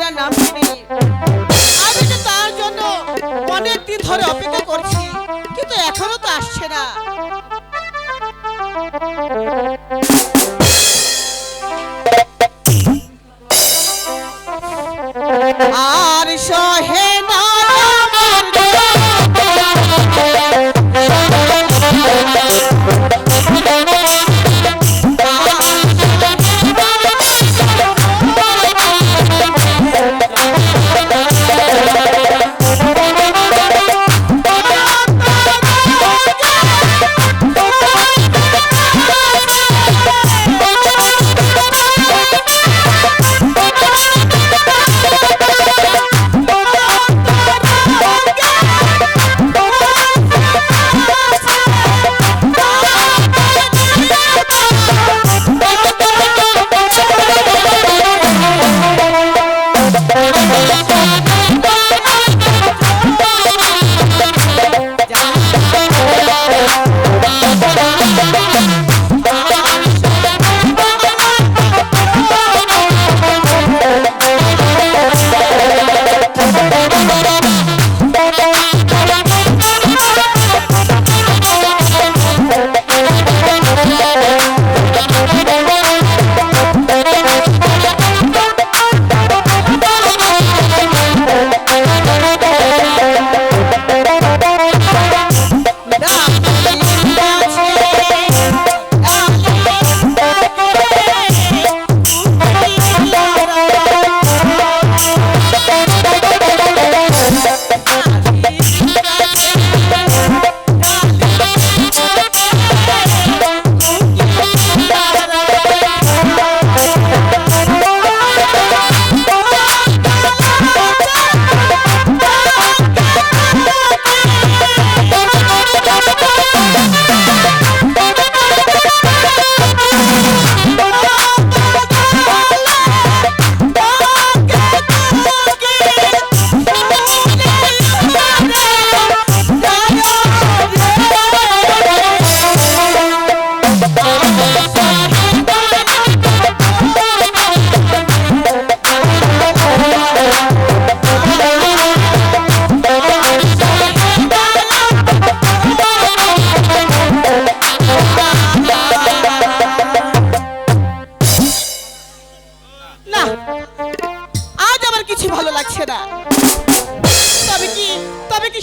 আর নামছেনি। আমি যে তার জন্য অনেক দিন ধরে অপেক্ষা করছি, কিন্তু এখনো তো আসছে না। আর সহে না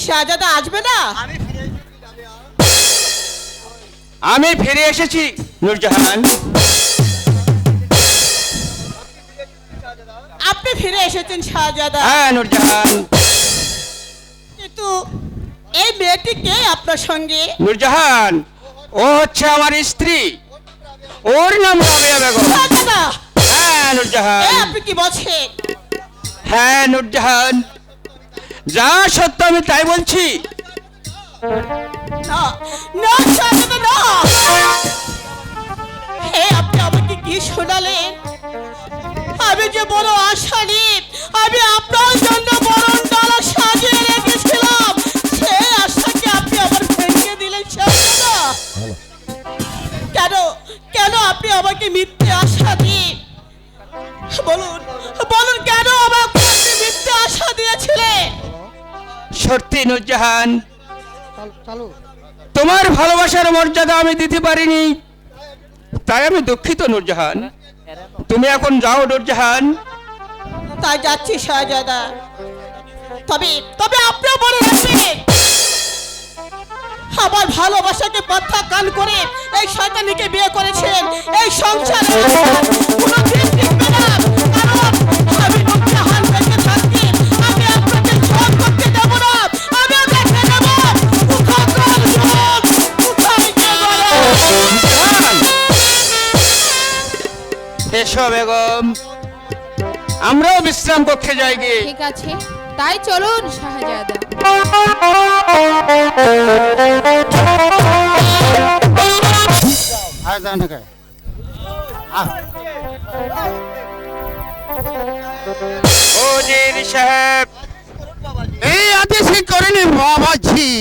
শাহজাদা আসবে না? আমি ফিরে এসেছি নূরজাহান। আপনি ফিরে এসেছেন শাহজাদা? হ্যাঁ নূরজাহান। কিন্তু এই মেয়েটি কে আপনার সঙ্গে? নূরজাহান, ও হচ্ছে আমার স্ত্রী, ওর নাম রাবেয়া বেগম। শাহজাদা! হ্যাঁ নূরজাহান। আপনি কি বলছেন? হ্যাঁ নূরজাহান, যা সত্য আমি তাই বলছি। না না শাহজাদা না, আপনি আমাকে কি শোনালেন? আমি যে বড় আশানি, আমি আপনার জন্য বরণ ডালা সাজিয়ে রেখেছিলাম, সেই আশাকে আপনি আবার ভেঙে দিলেন শাহজাদা। কেন কেন আপনি আমাকে মিথ্যে আশা দিয়ে, বলুন বলুন কেন আমাকে আপনি মিথ্যে আশা দিয়েছিলেন? সত্যি নূরজাহান, তোমার ভালোবাসার মর্যাদা আমি দিতে পারিনি, তাই আমি দুঃখিত নূরজাহান। তুমি এখন যাও নূরজাহান। তাই যাচ্ছি শাহজাদা। তবে তবে আপনিও মনে রাখবেন, আমার ভালোবাসাকে প্রত্যাখ্যান করে এই শয়তানিকে বিয়ে করেছেন, এই সংসারে কোনো দিন টিকবে না। কারণ আমি নূরজাহান বেঁচে থাকতে আমি আপনাকে ছোট করতে দেব না। আমি দেখে নেব কোথাকার লোক, কোথায় কে বলে। এসো বেগম, আমরাও বিশ্রাম কক্ষে যাই গিয়ে। ঠিক আছে, তাই চলুন শাহজাদা। ওজির সাহেব, এই আদেশ করেনি বাবাজি।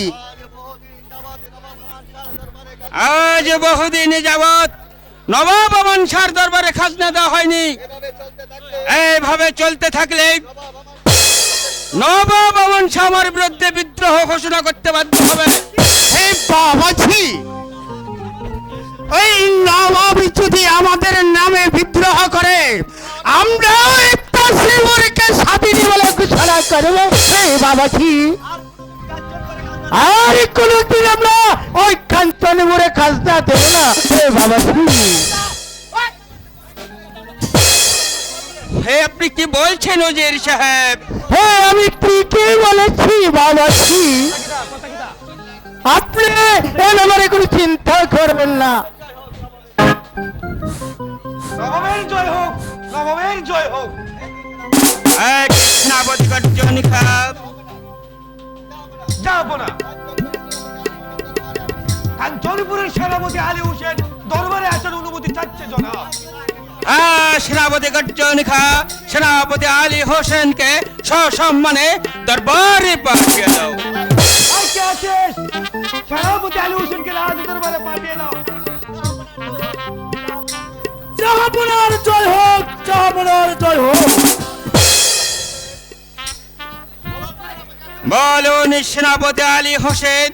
আজ বহুদিন যাবৎ নবাব আমান শাহর দরবারে খাজনা দেওয়া হয়নি, এইভাবে চলতে থাকলে নবাব আমন শাহ আমার বিরুদ্ধে বিদ্রোহ ঘোষণা করতে বাধ্য হবে। হে বাবাজি, ওই নবাবী যদি আমাদের নামে বিদ্রোহ করে আমরাও একটা শ্রীমুরকে স্বাধীনী বলে ঘোষণা করব। হে বাবাজি, আর কোনদিন আমরা ওই কাঞ্চনপুরে খাজনা দেব না। হে বাবাজি, হে আপনি কি বলছেন ওজির সাহেব? হে আমি ঠিকই বলেছি বাবাজি, আপনি এ ব্যাপারে কোনো চিন্তা করবেন না। নবাবের জয় হোক, নবাবের জয় হোক। এক সেনাপতি গর্জন খাব। যাবো না। কাঞ্চনপুরের সেনাপতি আলী হোসেন দরবারে আসার অনুমতি চাচ্ছে জনাব। সেনাপতি গর্জন খা সেনাপতি আলী হোসেনকে সসম্মানে দরবারে পাঠিয়ে দাও। আর কে আছিস? সেনাপতি আলী হোসেনকে রাজ দরবারে পাঠিয়ে দাও। জাহাপনার জয় হোক, জাহাপনার জয় হোক। বলুন সেনাপতি আলী হোসেন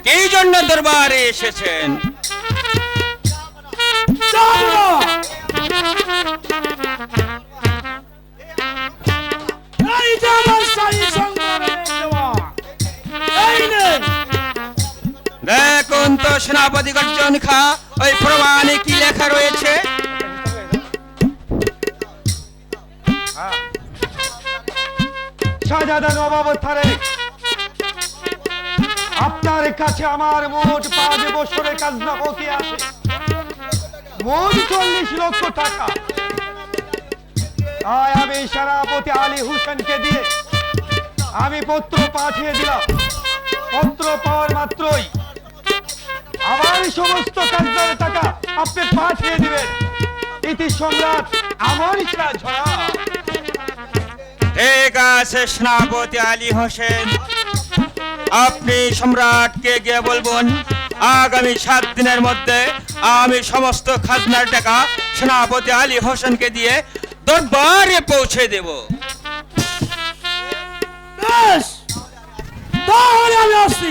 কি জন্য দরবারে এসেছেন? জাহাপনা, এই যে আমার শাহী সংগ্রামের দেওয়া। এই নে। দেখুন তো সেনাপতি গর্জন খা ওই প্রমাণে কি লেখা রয়েছে। শাহজাদা নবাব তারেক, আপনার কাছে আমার মোট 5 বছরের খাজনা বাকি আছে, মোট 40 লক্ষ টাকা। তাই আমি সেনাপতি আলী হোসেনকে দিয়ে আমি পত্র পাঠিয়ে দিলাম। পত্র পাওয়ার মাত্রই আমার সমস্ত খাজনার টাকা আপনি পাঠিয়ে দিবেন। ইতি সম্রাট আমার শাহ জনাব। ঠিক আছে সেনাপতি আলী হোসেন, আপনি সম্রাটকে গিয়ে বলবেন আগামী 7 দিনের মধ্যে আমি সমস্ত খাজনার টাকা সেনাপতি আলী হোসেনকে দিয়ে দরবারে পৌঁছে দেব। বেশ, তাহলে আমি আসছি।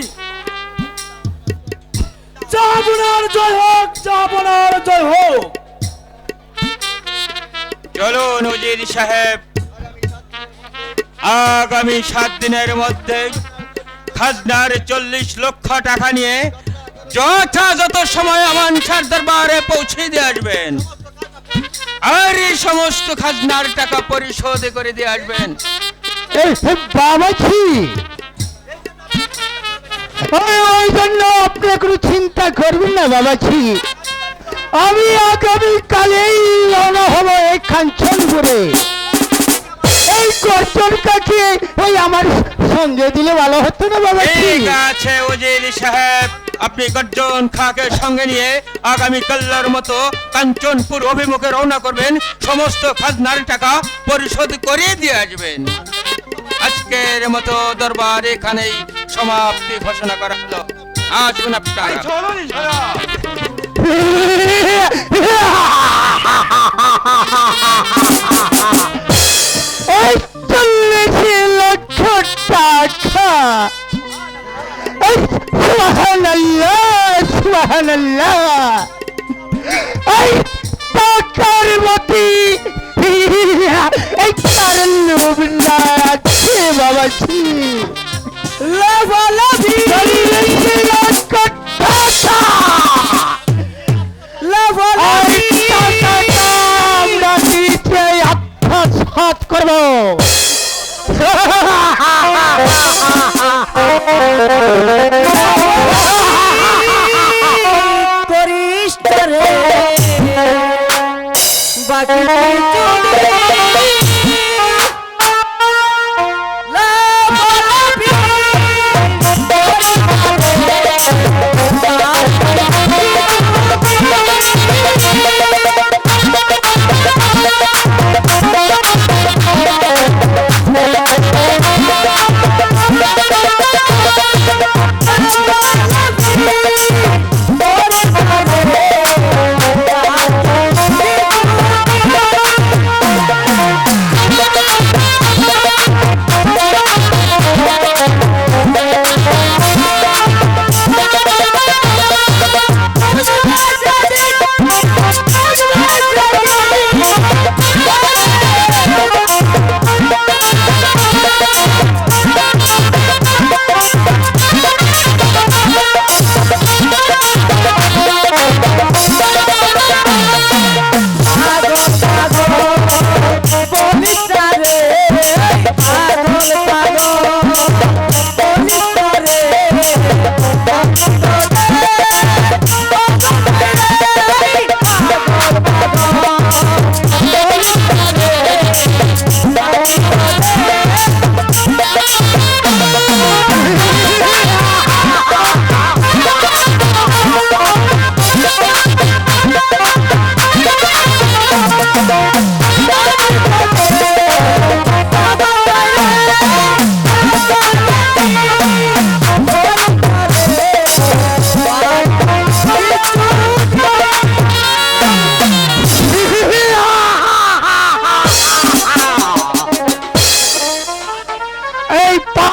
জাহাপনার জয় হোক, জাহাপনার জয় হোক। চলুন উজির সাহেব, আগামী 7 দিনের মধ্যে খাজনার 40 লক্ষ টাকা নিয়ে যথাযথ সময় আমান শাহর দরবারে পৌঁছে দিয়ে আসবেন, আর এই সমস্ত খাজনার টাকা পরিশোধ করে দিয়ে আসবেন। এই হে বাবাজি, ওই জন্য আপনি কোনো চিন্তা করবেন না বাবাজি। আমি আগামী কালেই রওনা হব এই কাঞ্চনপুরে। এই গর্জনটাকে ওই আমার সঙ্গে দিলে ভালো হতো না বাবাজি? ঠিক আছে উজির সাহেব, আপনি গর্জন খাকে সঙ্গে নিয়ে আগামী কাল্লার মতো কাঞ্চনপুর অভিমুখে রওনা করবেন, সমস্ত খাজনার টাকা পরিশোধ করে দিয়ে আসবেন। আজকের মতো দরবার এখানেই সমাপ্তি ঘোষণা করা হলো। আসুন আপনারা। চলুন জনাব। এই 40 লক্ষ টাকা! এই সুবহানাল্লাহ, সুবহানাল্লাহ! এই টাকার মতি এই তার লোভ না আছে বাবাজি। লাভালাভি 40 লক্ষ টাকা! লাভালাভি টাকাটা আমরা দিতে আত্মসাৎ করবো। করিস রে বাকি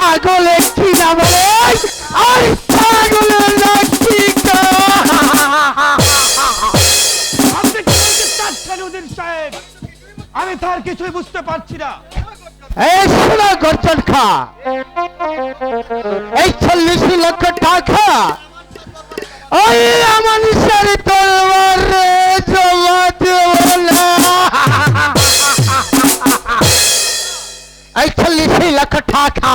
পাগল একটি না বলে আর পাগলের নাকি আপনি কি বলতে চাচ্ছেন উজির সাহেব? আমি তার কিছুই বুঝতে পারছি না। এই শোনা গর্জন খা, এই 40 লক্ষ টাকা ওই আমার সারি তলোয়ার রে জমা দেব না। এই 40 লক্ষ টাকা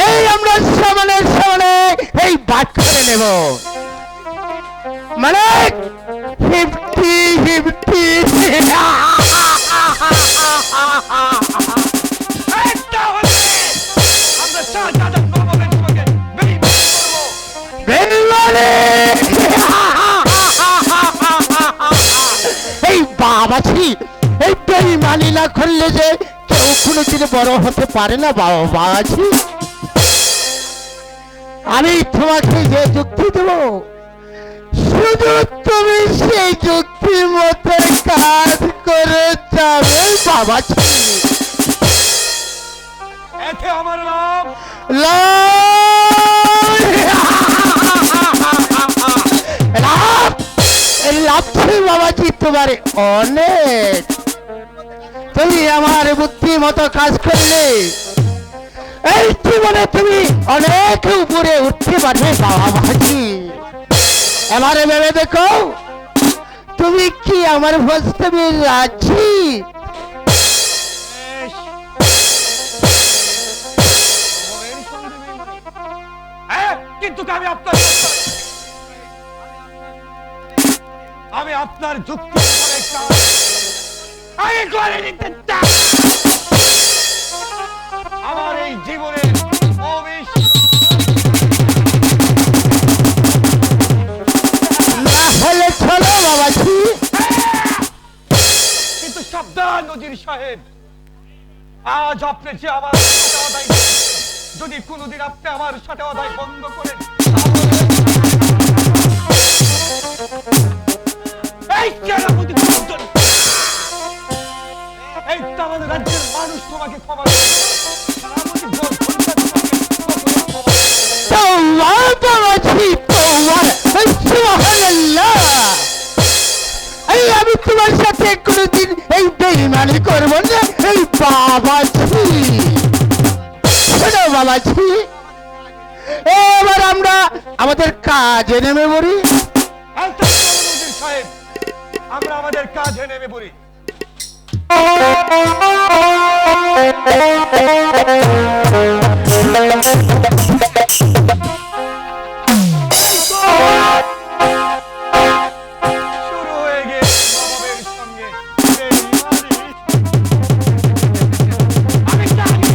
এই আমরা সমানে সমানে এই ভাগ করে নেব, মানে 50-50। তাহলে আমরা শাহজাদা নবাবের সঙ্গে বেইমানি করবো। বেইমানি! এই বাবাজি, এই বেইমানি না করলে যে কেউ কোনোদিন বড় হতে পারে না বাবাজি। আমি তোমাকে যে যুক্তি দেব, শুধু তুমি সেই যুক্তি মতো কাজ করে যাবে বাবাজি। এতে আমার নাম লাভছি বাবাজি তোমার অনেক। তুমি আমার বুদ্ধি মতো কাজ করলে এই জীবনে তুমি অনেক উপরে উঠতে পারবে বাবাজি। এবারে ভেবে দেখো, তুমি কি আমার প্রস্তাবে রাজি? বেশ। নবাবের সঙ্গে বেইমানি? হ্যাঁ, কিন্তু আমি আপনার যুক্তি করে কাজ আগে করে নিতে চাই। আমার এই জীবনের না হলে চলো বাবাজি। কিন্তু সাবধান নজির সাহেব, আজ আপনি যে আমার সাথে অদায় করেছেন, যদি কোনোদিন আপনি আমার সাথে অদায় বন্ধ করেন এই সেনাপতি দুজন, এই তো আমাদের রাজ্যের মানুষ তোমাকে ক্ষমা করবে। সেনাপতি গোল ঘন্টা তোমাকে কখনো ক্ষমা করবে না। তোমার বাবাজি, তোমার সুবহানাল্লাহ। এই আমি তোমার সাথে কোনোদিন এই বেইমানি করবো না এই বাবাজি। শোনো বাবাজি, এবার আমরা আমাদের কাজে নেমে পড়ি। আচ্ছা, চলো নজির সাহেব, আমরা আমাদের কাজে নেমে পড়ি। শুরু হয়ে গেছে নবাবের সঙ্গে বেইমানি। আমি জানি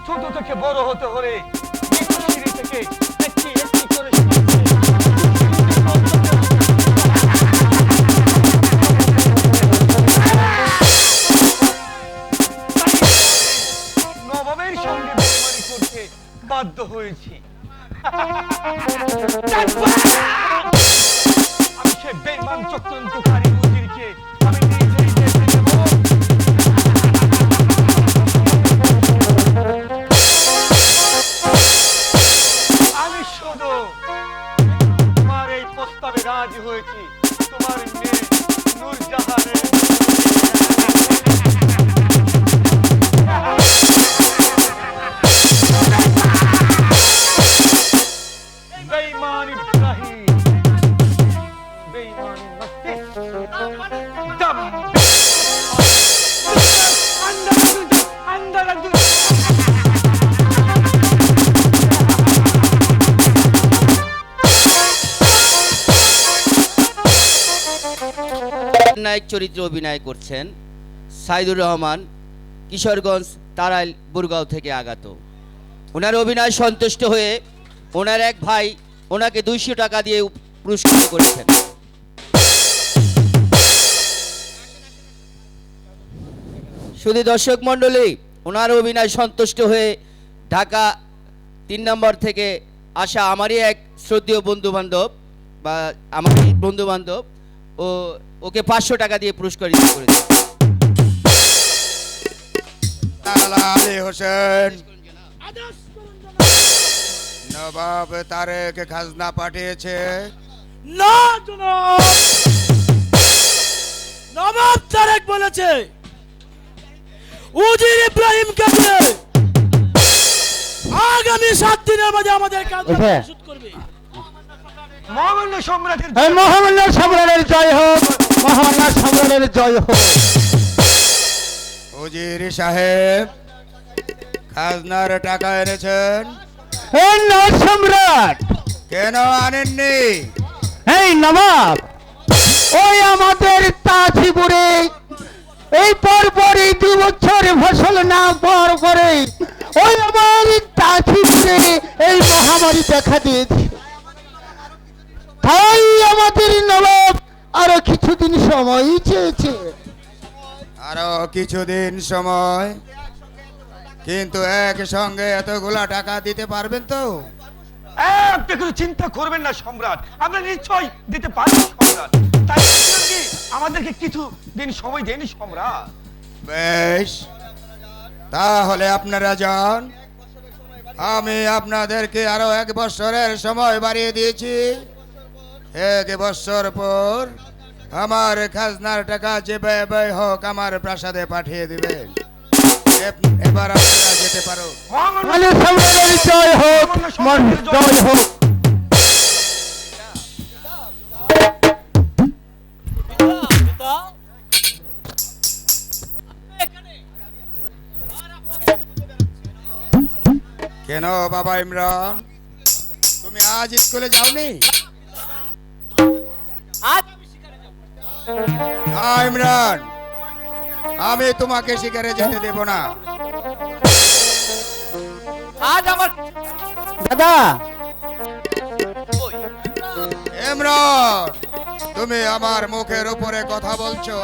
ছোট থেকে বড় হতে হলে নিচু সিঁড়ি থেকে একটি একটি করে নবাবের সঙ্গে বেইমানি করতে বাধ্য হয়েছি। আমি সে বেইমান চক্রান্তকারী উজিরকে আমি নিজেই দেখে নেব। আমি শুধু তোমার এই প্রস্তাবে রাজি হয়েছি, তোমার মেয়ে নূরজাহানের বেঈমান ইব্রাহিম, বেঈমান মস্তিষ্ক, দম अंदर अंदर নায়ক চরিত্রে অভিনয় করছেন সাইদুর রহমান, কিশোরগঞ্জ তারাইল বুরগাঁও থেকে আগত। ওনার অভিনয় সন্তুষ্ট হয়ে ওনার এক ভাই ওনাকে 200 টাকা দিয়ে পুরস্কৃত করেছেন। শুধু দর্শক মণ্ডলী, ওনার অভিনয় সন্তুষ্ট হয়ে ঢাকা 3 নম্বর থেকে আসা আমারই এক শ্রদ্ধেয় বন্ধু বান্ধব বা আমারই বন্ধু বান্ধব ওকে 500 টাকা দিয়ে পুরস্কৃত করেছে। শালা আলী হোসেন নবাব তারেক খাজনা পাঠিয়েছে। না জনাব, নবাব তারেক বলেছে উজির ইব্রাহিমকে দিয়ে আগামী 7 দিনের মধ্যে আমাদের কাজ ওঠে। পরিশোধ করবে। মহামান্য সম্রাটের এই মহামান্য সম্রাটের জয় হোক, মহামান্য সম্রাটের জয় হোক। উজির সাহেব খাজনার টাকা এনেছেন? এই নর সম্রাট, কেন আনেননি? এই নবাব, ওই আমাদের তাজপুরে এই পরপরই 2 বছর ফসল না পাওয়ার পরে ওই আমার তাজপুরে এই মহামারী দেখা দিয়েছে। তাই আমাদের নবাব আরো কিছুদিন সময় চেয়েছে। আরো কিছুদিন সময়? কিন্তু একসঙ্গে এতগুলা টাকা দিতে পারবেন তো? আপনি কোনো চিন্তা করবেন না সম্রাট, আমরা নিশ্চয় দিতে পারি সম্রাট। তাই বলছিলাম কি আমাদেরকে কিছু দিন সময় দেন সম্রাট। বেশ, তাহলে আপনারা যান। আমি আপনাদেরকে আরো 1 বছরের সময় বাড়িয়ে দিয়েছি। 1 বছর পর আমার খাজনার টাকা যে ব্যয় হোক আমার প্রাসাদে পাঠিয়ে দিবেন। এবার আপনারা যেতে পারো। মানে সম্রাটের জয় হোক, জয় হোক। কেন বাবা ইমরান, তুমি আজ স্কুলে যাওনি? না ইমরান, আমি তোমাকে শিকারে যেতে দেব না। দাদা, ইমরান, তুমি আমার মুখের উপরে কথা বলছো।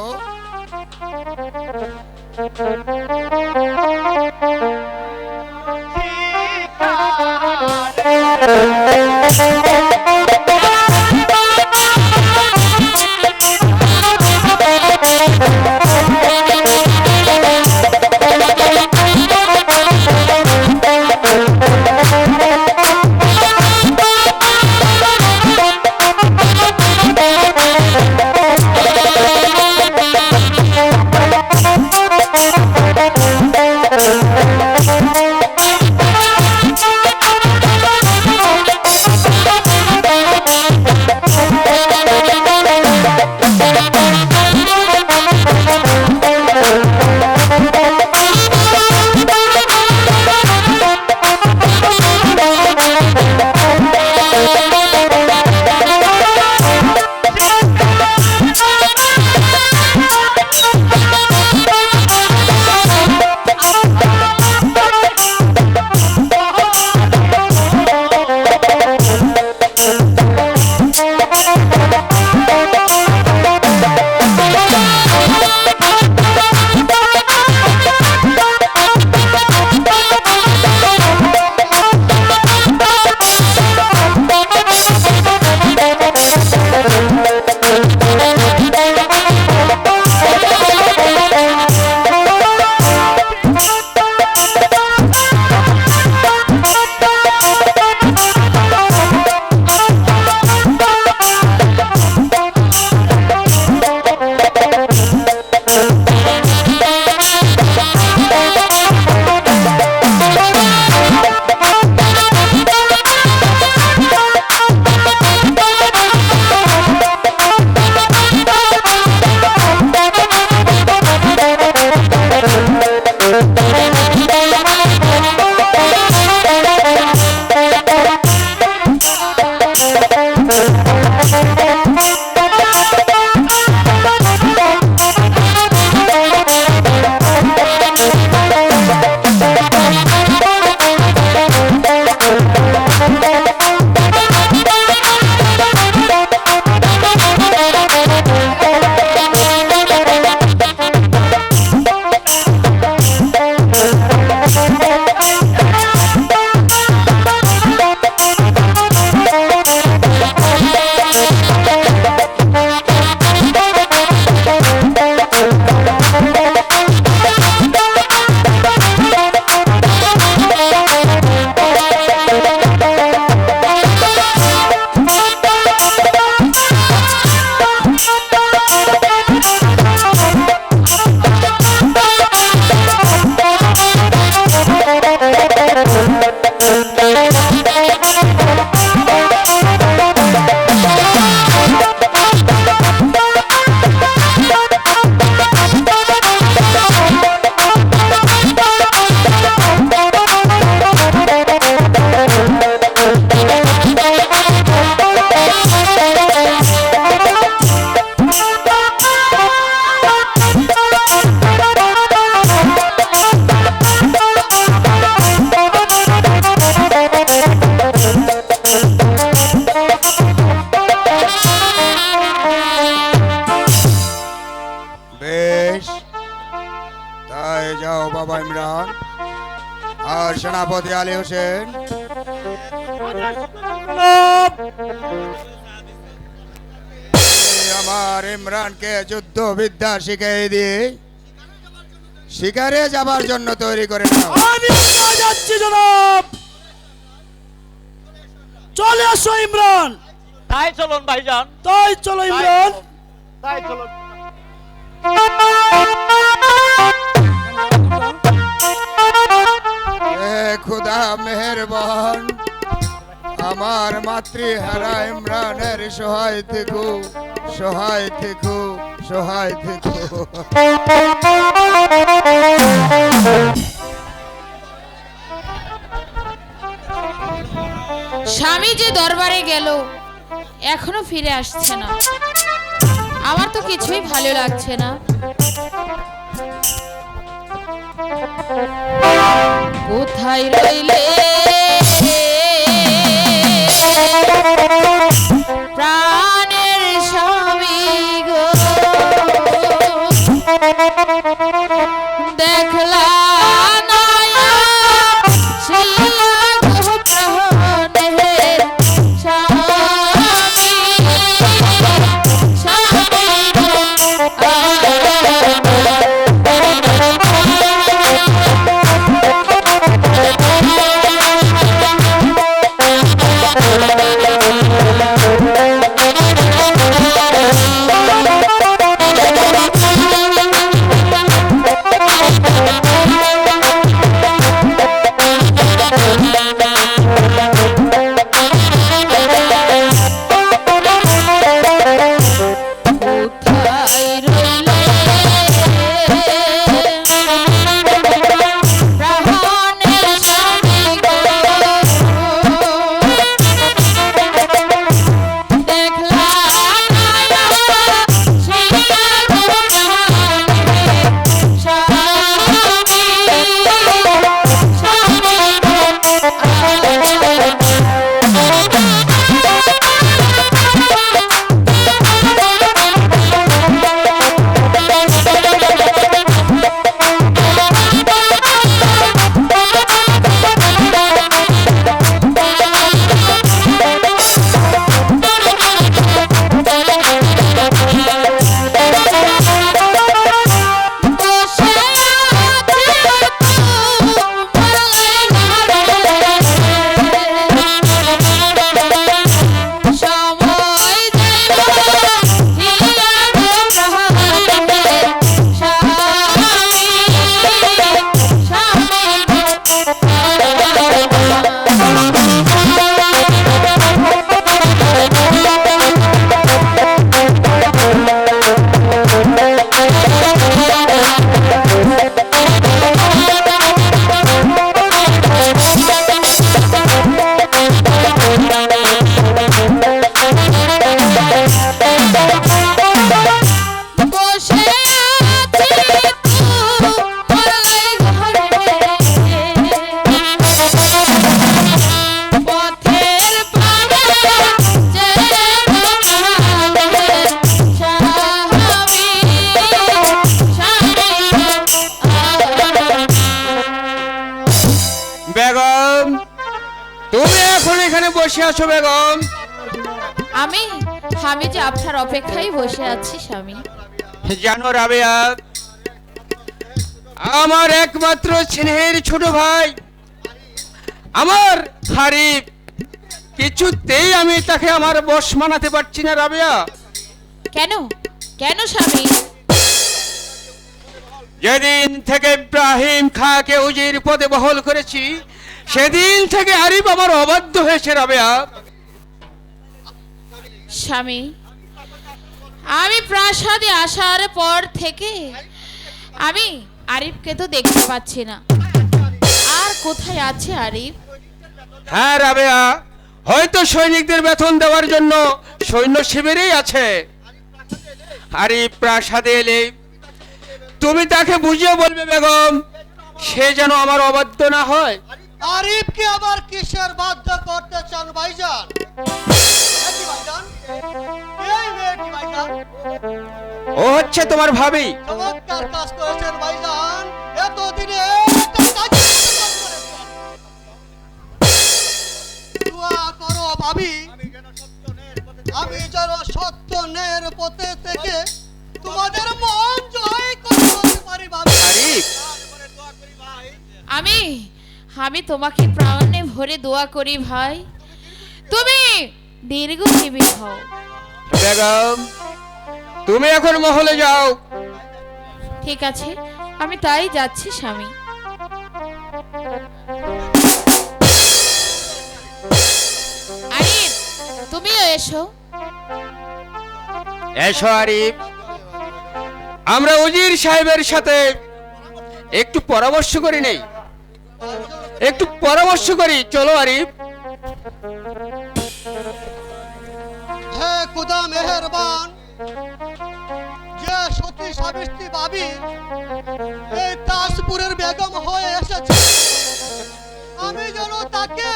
তাই যাও বাবা ইমরান আর সেনাপতি আলী হোসেন, এই আমার ইমরানকে যুদ্ধ বিদ্যা শিখিয়ে দিয়ে শিকারে যাবার জন্য তৈরি করে নাও। আমি একা যাচ্ছি জনাব। চলে আসো ইমরান। তাই চলুন ভাইজান, তাই চলো ইমরান। তাই চলুন। এ খুদা মেহেরবান, আমার মাতৃহারা ইমরানের সহায় থেকো, সহায় থেকো, সহায় থেকো। স্বামী যে দরবারে গেল এখনো ফিরে আসছে না, আমার তো কিছুই ভালো লাগছে না। কোথায় রইলে প্রাণের স্বামী গো, দেখলা না শিয়া গো প্রাণের স্বামী, স্বামী গো কোথায় রইলে প্রাণের স্বামী গো, দেখলা না শিয়া গো প্রাণের স্বামী, স্বামী গো বসে আছে সময় যাইব হিয়া গো প্রাণের স্বামী, স্বামী বসে আছি তোমায় ঘরে, পথের পানে যে প্রাণের স্বামী, স্বামী বেগম, তুমি এখন এখানে বসে আছো বেগম? আমি আমি যে আপনার অপেক্ষায় বসে আছি স্বামী। জানো রাবেয়া, আমার একমাত্র স্নেহের ছোট ভাই আমার হারিফ, কিছুতেই আমি তাকে আমার বশ মানাতে পারছি না রাবেয়া। কেন কেন স্বামী? যেদিন থেকে ইব্রাহিম খাঁকে উজির পদে বহাল করেছি সেদিন থেকে আরিফ আমার অবাধ্য হয়েছে রাবেয়া। স্বামী, আমি প্রাসাদে আসার পর থেকে আমি আরিফকে তো দেখতে পাচ্ছি না, আর কোথায় আছে আরিফ? হ্যাঁ রাবেয়া, হয়তো সৈনিকদের বেতন দেওয়ার জন্য সৈন্য শিবিরেই আছে। আরিফ প্রাসাদে এলে তুমি তাকে বুঝিয়ে বলবে বেগম, সে যেন আমার অবাধ্য না হয়। আরিফকে আবার কিসের বাধ্য করতে চান ভাইজান? এই ভাইজান, এই মেয়েটি ভাইজান, ও হচ্ছে তোমার ভাবি। চমৎকার কাজ করেছেন ভাইজান। ভাবি আমি যেন সত্য ন্যায়ের পথে থেকে তোমাদের মন জয় করতে পারি ভাবি। আরিফ, আমি আমি তোমাকে প্রাণে ভরে দোয়া করি ভাই, তুমি দীর্ঘজীবী হও। বেগম তুমি এখন মহলে যাও। ঠিক আছে, আমি তাই যাচ্ছি স্বামী। আরিফ, তুমিও এসো। এসো আরিফ, আমরা উজির সাহেবের সাথে একটু পরামর্শ করি নেই, একটু পরামর্শ করি, চলো আরিফ। হে খুদা মেহেরবান, যে সতী সাবিত্রী ভাবি এই তাজপুরের বেগম হয়ে এসেছে, আমি যেন তাকে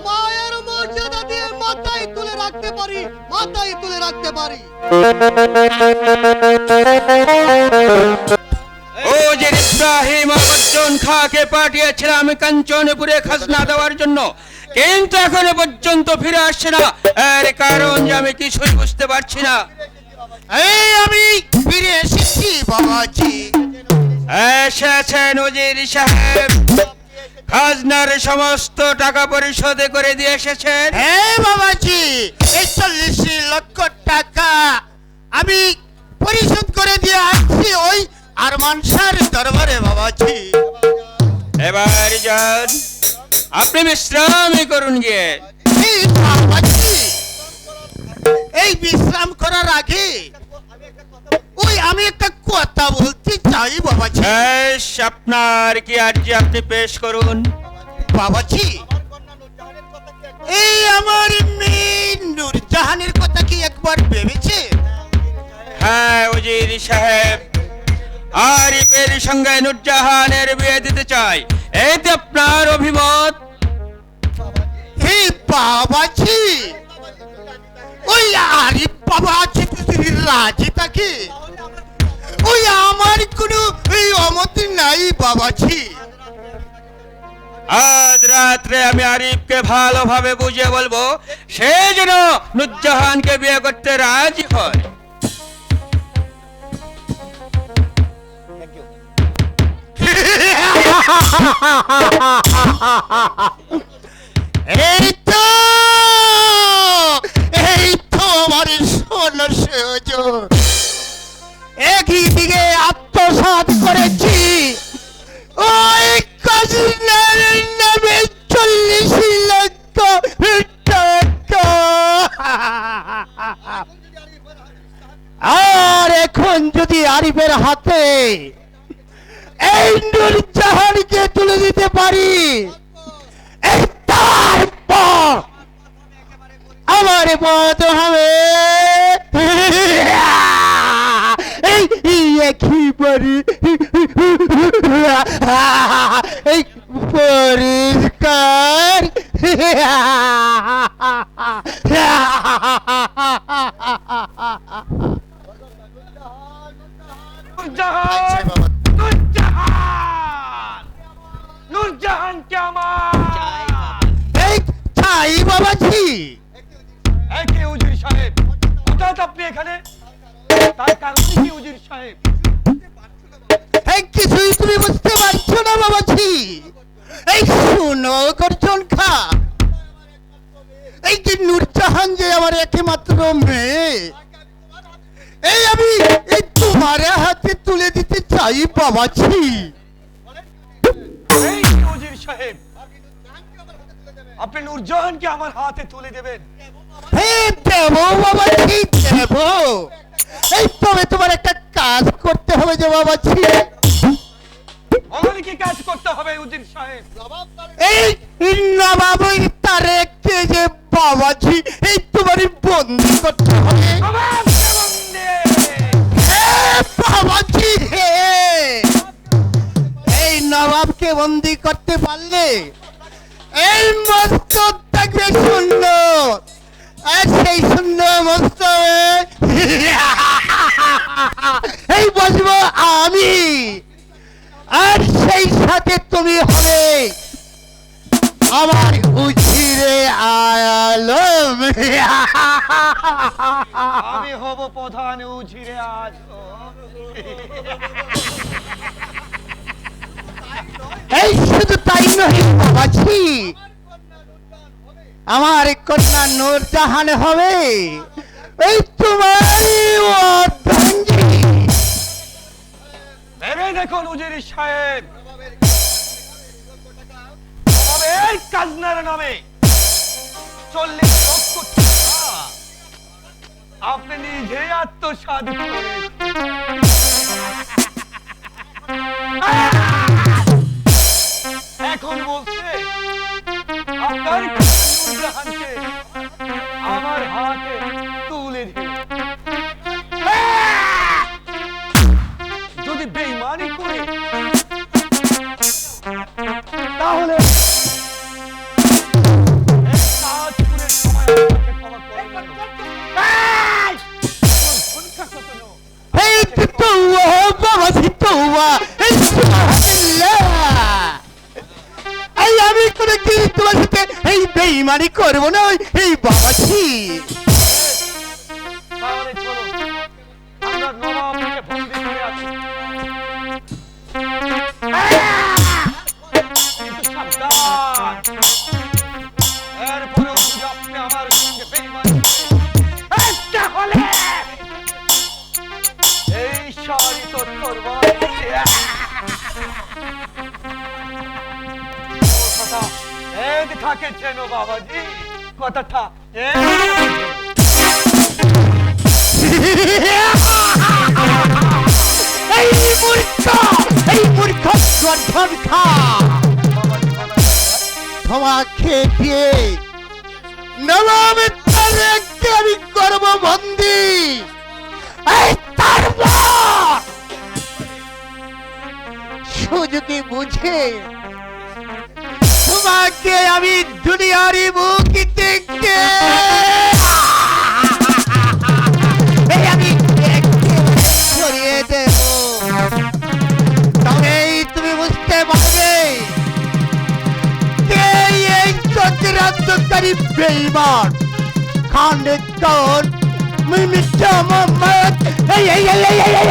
মায়ের মর্যাদা দিয়ে মাথায় তুলে রাখতে পারি, মাথায় তুলে রাখতে পারি। উজির ইব্রাহিম অর্জন খাকে পাঠিয়েছিলাম কাঞ্চনপুরে খাজনা দেওয়ার জন্য, কিন্তু এখনো পর্যন্ত ফিরে আসছে না। এর কারণ যে আমি কিছুই বুঝতে পারছি না। এই আমি ফিরে এসেছি বাবাজি। এসেছেন উজির সাহেব, খাজনার সমস্ত টাকা পরিশোধ করে দিয়ে এসেছেন। হ্যাঁ বাবাজি, এই 40 লক্ষ টাকা আমি পরিশোধ করে দিয়ে আসছি ওই আরমান শাহর দরবারে বাবাজি। এবার যান, আপনি বিশ্রামই করুন গিয়ে। এই বাবাজি, এই বিশ্রাম করার আগে ওই আমি একটা কথা বলতে চাই বাবাজি। বেশ, আপনার কি আর্জি আপনি পেশ করুন। বাবাজি, এই আমার মেয়ে নূরজাহানের কথা কি একবার ভেবেছে? হ্যাঁ উজির সাহেব, আরিফের সঙ্গে নূরজাহানের বিয়ে দিতে চাই, এতে আপনার অভিমত? হে বাবাজি, ওই আরিফ বাবাজি যদি রাজি থাকে, ওই আমার কোনো এই অমতি নাই বাবাজি। আজ রাত্রে আমি আরিফকে ভালোভাবে বুঝিয়ে বলবো, সে যেন নূরজাহানকে বিয়ে করতে রাজি হয়। এই তো আমার ষোলো সুযোগ একই দিকে আত্মসাৎ করেছি ওই কাজিনার নামে 40 লক্ষ টাকা। আর এখন যদি আরিফের হাতে এই নূরজাহানকে তুলে দিতে পারি, এই তারপর আমার মত হবে এই একই বাড়ি এই পরিষ্কার। নূরজাহান, নূরজাহান কে আমার এই চাই বাবাজি। একে উজির সাহেব, হঠাৎ আপনি এখানে, তার কারণ কি উজির সাহেব? এই কিছুই তুমি বুঝতে পারছো না বাবাজি। এই শুনো গর্জন খা, এই যে নূরজাহান যে আমার একমাত্র মেয়ে, এই আমি এই তোমার হাতে তুলে দিতে চাই বাবাজি। এই উজির সাহেব, আপনি নূরজাহানকে আমার হাতে তুলে দেবেন? হ্যাঁ দেব বাবাজি, দেব। এই তবে তোমার একটা কাজ করতে হবে যে বাবাজি। আমার কি কাজ করতে হবে উজির সাহেব? এই নবাবই তারেককে যে বাবাজি এই তোমার বন্দি করতে হবে। নবাবকে বন্দী! হ্যাঁ বাবাজি, হ্যাঁ। এই নবাবকে বন্দি করতে পারলে এই মস্তক থাকবে শূন্য, আর সেই শূন্য মস্তক এই বসবো আমি, আর সেই সাথে তুমি হবে আমার উচিত। উজিরে আলম আমি হব প্রধান উজিরে আজ এই শুধু তাই নয় বাবাজি, আমার কন্যা নূরজাহান হবে এই তোমারই অর্ধাঙ্গী। ভেবে দেখুন উজির সাহেব, এই কাজনার নামে 40 লক্ষ টাকা আপনি নিজে আত্মসাৎ করেন। এখন বলছে আপনার নূরজাহানকে আমার হাতে তুলে দিন। যদি বেঈমানি করে তাহলে এই তো বাবাজি তওবা, এই আমি কোনো কি তোমার সাথে এই বেঈমানি করবো না এই বাবাজি। তাহলে চলো আমরা নবাবকে বন্দি করে আছি। কিন্তু সাবধান, এরপরেও যদি আপনি আমার সঙ্গে বেঈমানি করেন, তাহলে এই শাড়ি তো তরবার কথা এক থাকে যেন বাবাজি, কথাটা এই মূর্খ, এই মূর্খ গর্ধন খা তোমাকে দিয়ে নবাবের তারেককে আমি করব বন্দি। এই তারপর সুযোগে বুঝে তোমাকে আমি দুনিয়ারি মুখ দেখতে এই আমি সরিয়ে দেব, তবেই তুমি বুঝতে পারবে কে এই চক্রান্তকারী বেঈমান খান কৌন মিথ্যা মোহাম্মদ। এই এই এই এই